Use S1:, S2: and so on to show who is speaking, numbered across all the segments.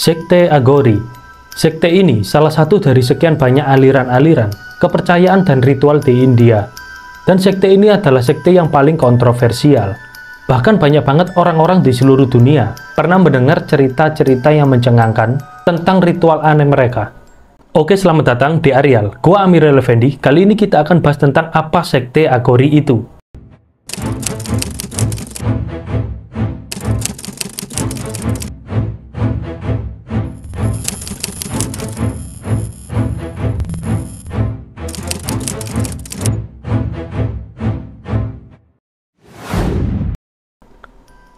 S1: Sekte Aghori. Sekte ini salah satu dari sekian banyak aliran-aliran, kepercayaan dan ritual di India. Dan sekte ini adalah sekte yang paling kontroversial. Bahkan banyak banget orang-orang di seluruh dunia pernah mendengar cerita-cerita yang mencengangkan tentang ritual aneh mereka. Oke, selamat datang di Areal. Gua Amirul Effendi. Kali ini kita akan bahas tentang apa sekte Aghori itu.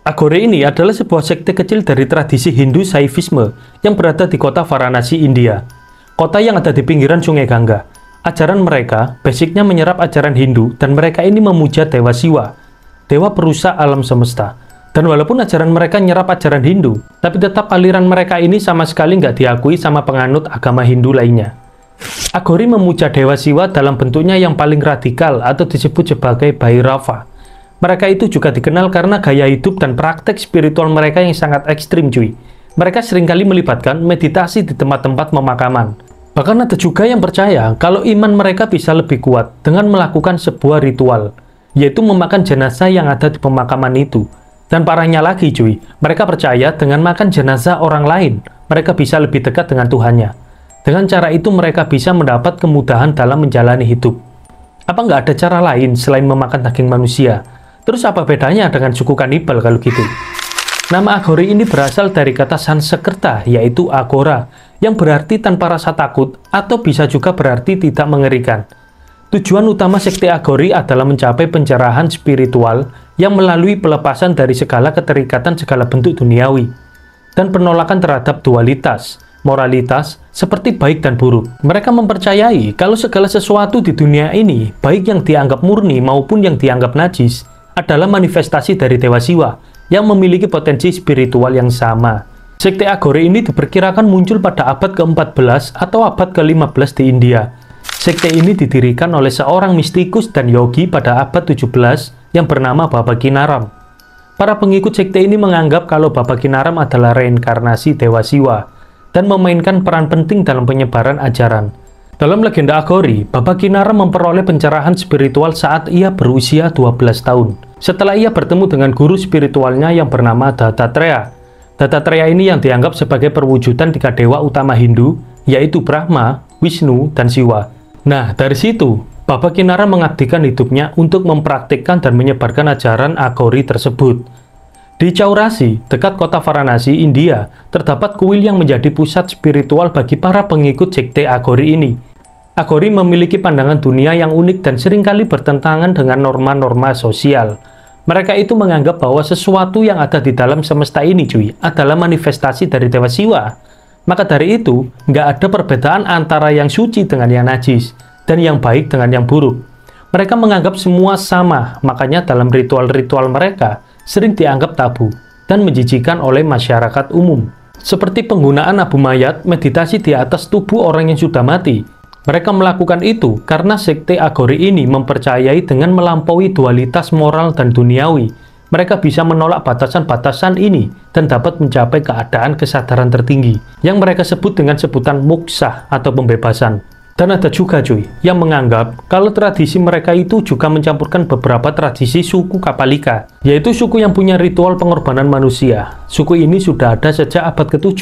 S1: Aghori ini adalah sebuah sekte kecil dari tradisi Hindu Saivisme yang berada di kota Varanasi, India. Kota yang ada di pinggiran Sungai Gangga. Ajaran mereka basicnya menyerap ajaran Hindu dan mereka ini memuja Dewa Siwa, dewa perusak alam semesta. Dan walaupun ajaran mereka nyerap ajaran Hindu, tapi tetap aliran mereka ini sama sekali nggak diakui sama penganut agama Hindu lainnya. Aghori memuja Dewa Siwa dalam bentuknya yang paling radikal atau disebut sebagai Bhairava. Mereka itu juga dikenal karena gaya hidup dan praktek spiritual mereka yang sangat ekstrim, cuy. Mereka seringkali melibatkan meditasi di tempat-tempat pemakaman. Bahkan ada juga yang percaya kalau iman mereka bisa lebih kuat dengan melakukan sebuah ritual, yaitu memakan jenazah yang ada di pemakaman itu. Dan parahnya lagi, cuy, mereka percaya dengan makan jenazah orang lain, mereka bisa lebih dekat dengan Tuhannya. Dengan cara itu mereka bisa mendapat kemudahan dalam menjalani hidup. Apa nggak ada cara lain selain memakan daging manusia? Terus apa bedanya dengan suku kanibal kalau gitu? Nama Aghori ini berasal dari kata Sanskerta, yaitu Agora, yang berarti tanpa rasa takut, atau bisa juga berarti tidak mengerikan. Tujuan utama sekte Aghori adalah mencapai pencerahan spiritual yang melalui pelepasan dari segala keterikatan segala bentuk duniawi, dan penolakan terhadap dualitas, moralitas, seperti baik dan buruk. Mereka mempercayai kalau segala sesuatu di dunia ini, baik yang dianggap murni maupun yang dianggap najis, adalah manifestasi dari Dewa Siwa yang memiliki potensi spiritual yang sama. Sekte Aghori ini diperkirakan muncul pada abad ke-14 atau abad ke-15 di India. Sekte ini didirikan oleh seorang mistikus dan yogi pada abad 17 yang bernama Baba Kinaram. Para pengikut sekte ini menganggap kalau Baba Kinaram adalah reinkarnasi Dewa Siwa dan memainkan peran penting dalam penyebaran ajaran. Dalam legenda Aghori, Baba Kinaram memperoleh pencerahan spiritual saat ia berusia 12 tahun. Setelah ia bertemu dengan guru spiritualnya yang bernama Dattatreya. Dattatreya ini yang dianggap sebagai perwujudan 3 dewa utama Hindu, yaitu Brahma, Wisnu, dan Siwa. Nah, dari situ, Baba Kinaram mengabdikan hidupnya untuk mempraktikkan dan menyebarkan ajaran Aghori tersebut. Di Chaurasi, dekat kota Varanasi, India, terdapat kuil yang menjadi pusat spiritual bagi para pengikut sekte Aghori ini. Aghori memiliki pandangan dunia yang unik dan seringkali bertentangan dengan norma-norma sosial. Mereka itu menganggap bahwa sesuatu yang ada di dalam semesta ini, cuy, adalah manifestasi dari Dewa Siwa. Maka dari itu, nggak ada perbedaan antara yang suci dengan yang najis, dan yang baik dengan yang buruk. Mereka menganggap semua sama, makanya dalam ritual-ritual mereka, sering dianggap tabu dan menjijikan oleh masyarakat umum. Seperti penggunaan abu mayat, meditasi di atas tubuh orang yang sudah mati. Mereka melakukan itu karena sekte Aghori ini mempercayai dengan melampaui dualitas moral dan duniawi. Mereka bisa menolak batasan-batasan ini dan dapat mencapai keadaan kesadaran tertinggi yang mereka sebut dengan sebutan moksha atau pembebasan. Dan ada juga, cuy, yang menganggap kalau tradisi mereka itu juga mencampurkan beberapa tradisi suku Kapalika, yaitu suku yang punya ritual pengorbanan manusia. Suku ini sudah ada sejak abad ke-7,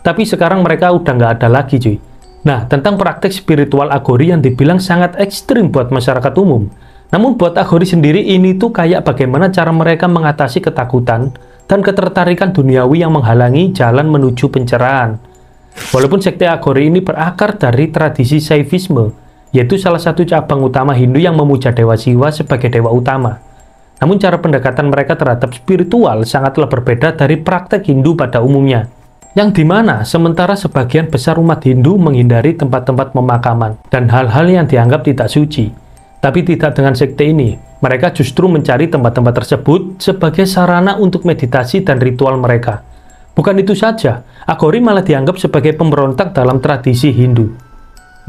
S1: tapi sekarang mereka udah nggak ada lagi, cuy. Nah, tentang praktek spiritual Aghori yang dibilang sangat ekstrim buat masyarakat umum. Namun buat Aghori sendiri ini tuh kayak bagaimana cara mereka mengatasi ketakutan dan ketertarikan duniawi yang menghalangi jalan menuju pencerahan. Walaupun sekte Aghori ini berakar dari tradisi Saivisme, yaitu salah satu cabang utama Hindu yang memuja Dewa Siwa sebagai dewa utama. Namun cara pendekatan mereka terhadap spiritual sangatlah berbeda dari praktek Hindu pada umumnya. Yang dimana sementara sebagian besar umat Hindu menghindari tempat-tempat pemakaman dan hal-hal yang dianggap tidak suci. Tapi tidak dengan sekte ini. Mereka justru mencari tempat-tempat tersebut sebagai sarana untuk meditasi dan ritual mereka. Bukan itu saja, Aghori malah dianggap sebagai pemberontak dalam tradisi Hindu.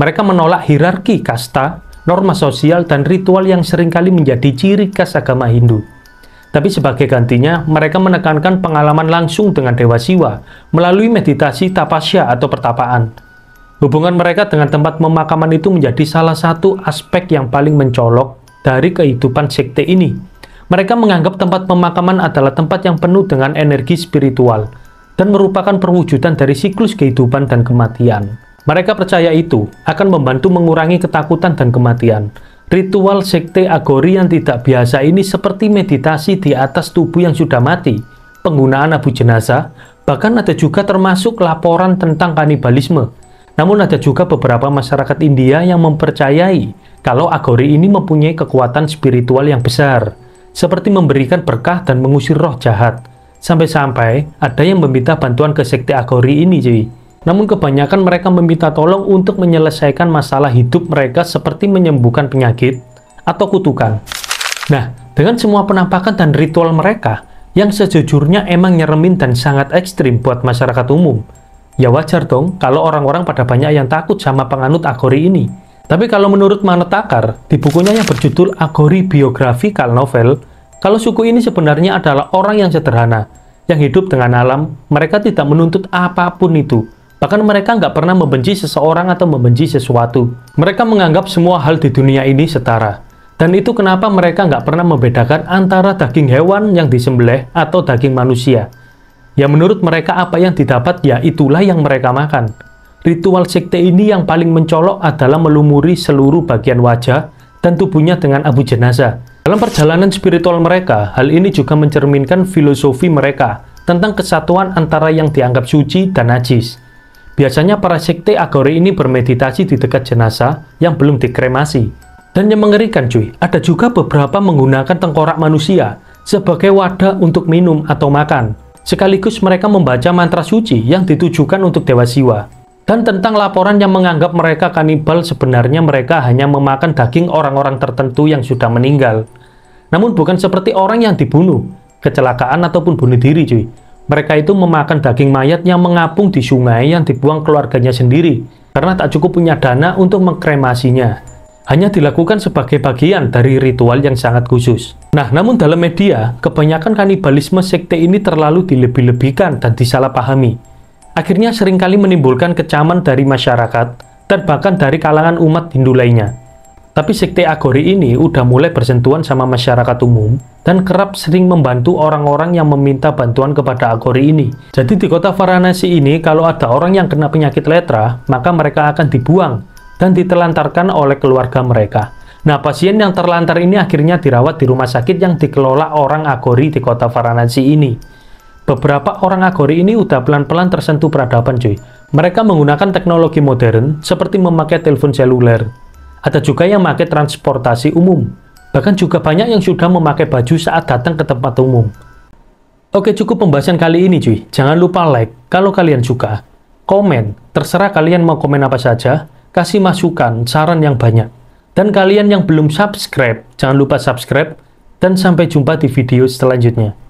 S1: Mereka menolak hierarki kasta, norma sosial, dan ritual yang seringkali menjadi ciri khas agama Hindu. Tapi sebagai gantinya, mereka menekankan pengalaman langsung dengan Dewa Siwa melalui meditasi tapasya atau pertapaan. Hubungan mereka dengan tempat pemakaman itu menjadi salah satu aspek yang paling mencolok dari kehidupan sekte ini. Mereka menganggap tempat pemakaman adalah tempat yang penuh dengan energi spiritual dan merupakan perwujudan dari siklus kehidupan dan kematian. Mereka percaya itu akan membantu mengurangi ketakutan dan kematian. Ritual sekte Agori yang tidak biasa ini seperti meditasi di atas tubuh yang sudah mati, penggunaan abu jenazah, bahkan ada juga termasuk laporan tentang kanibalisme. Namun ada juga beberapa masyarakat India yang mempercayai kalau Agori ini mempunyai kekuatan spiritual yang besar, seperti memberikan berkah dan mengusir roh jahat. Sampai-sampai ada yang meminta bantuan ke sekte Agori ini, cuy. Namun kebanyakan mereka meminta tolong untuk menyelesaikan masalah hidup mereka seperti menyembuhkan penyakit atau kutukan. Nah, dengan semua penampakan dan ritual mereka yang sejujurnya emang nyeremin dan sangat ekstrim buat masyarakat umum, ya wajar dong kalau orang-orang pada banyak yang takut sama penganut Agori ini. Tapi kalau menurut Manotakar, di bukunya yang berjudul Agori Biographical Novel, kalau suku ini sebenarnya adalah orang yang sederhana, yang hidup dengan alam, mereka tidak menuntut apapun itu. Bahkan mereka nggak pernah membenci seseorang atau membenci sesuatu. Mereka menganggap semua hal di dunia ini setara. Dan itu kenapa mereka nggak pernah membedakan antara daging hewan yang disembelih atau daging manusia. Ya menurut mereka apa yang didapat ya itulah yang mereka makan. Ritual sekte ini yang paling mencolok adalah melumuri seluruh bagian wajah dan tubuhnya dengan abu jenazah. Dalam perjalanan spiritual mereka, hal ini juga mencerminkan filosofi mereka tentang kesatuan antara yang dianggap suci dan najis. Biasanya para sekte Agori ini bermeditasi di dekat jenazah yang belum dikremasi. Dan yang mengerikan cuy, ada juga beberapa menggunakan tengkorak manusia sebagai wadah untuk minum atau makan. Sekaligus mereka membaca mantra suci yang ditujukan untuk Dewa Siwa. Dan tentang laporan yang menganggap mereka kanibal, sebenarnya mereka hanya memakan daging orang-orang tertentu yang sudah meninggal. Namun bukan seperti orang yang dibunuh, kecelakaan ataupun bunuh diri cuy. Mereka itu memakan daging mayat yang mengapung di sungai yang dibuang keluarganya sendiri karena tak cukup punya dana untuk mengkremasinya. Hanya dilakukan sebagai bagian dari ritual yang sangat khusus. Nah, namun dalam media, kebanyakan kanibalisme sekte ini terlalu dilebih-lebihkan dan disalahpahami. Akhirnya seringkali menimbulkan kecaman dari masyarakat dan bahkan dari kalangan umat Hindu lainnya. Tapi sekte Agori ini udah mulai bersentuhan sama masyarakat umum dan kerap sering membantu orang-orang yang meminta bantuan kepada Agori ini. Jadi di kota Varanasi ini kalau ada orang yang kena penyakit lepra, maka mereka akan dibuang dan ditelantarkan oleh keluarga mereka. Nah, pasien yang terlantar ini akhirnya dirawat di rumah sakit yang dikelola orang Agori di kota Varanasi ini. Beberapa orang Agori ini udah pelan-pelan tersentuh peradaban cuy. Mereka menggunakan teknologi modern seperti memakai telepon seluler. Ada juga yang memakai transportasi umum. Bahkan juga banyak yang sudah memakai baju saat datang ke tempat umum. Oke, cukup pembahasan kali ini cuy. Jangan lupa like kalau kalian suka. Komen, terserah kalian mau komen apa saja. Kasih masukan, saran yang banyak. Dan kalian yang belum subscribe, jangan lupa subscribe. Dan sampai jumpa di video selanjutnya.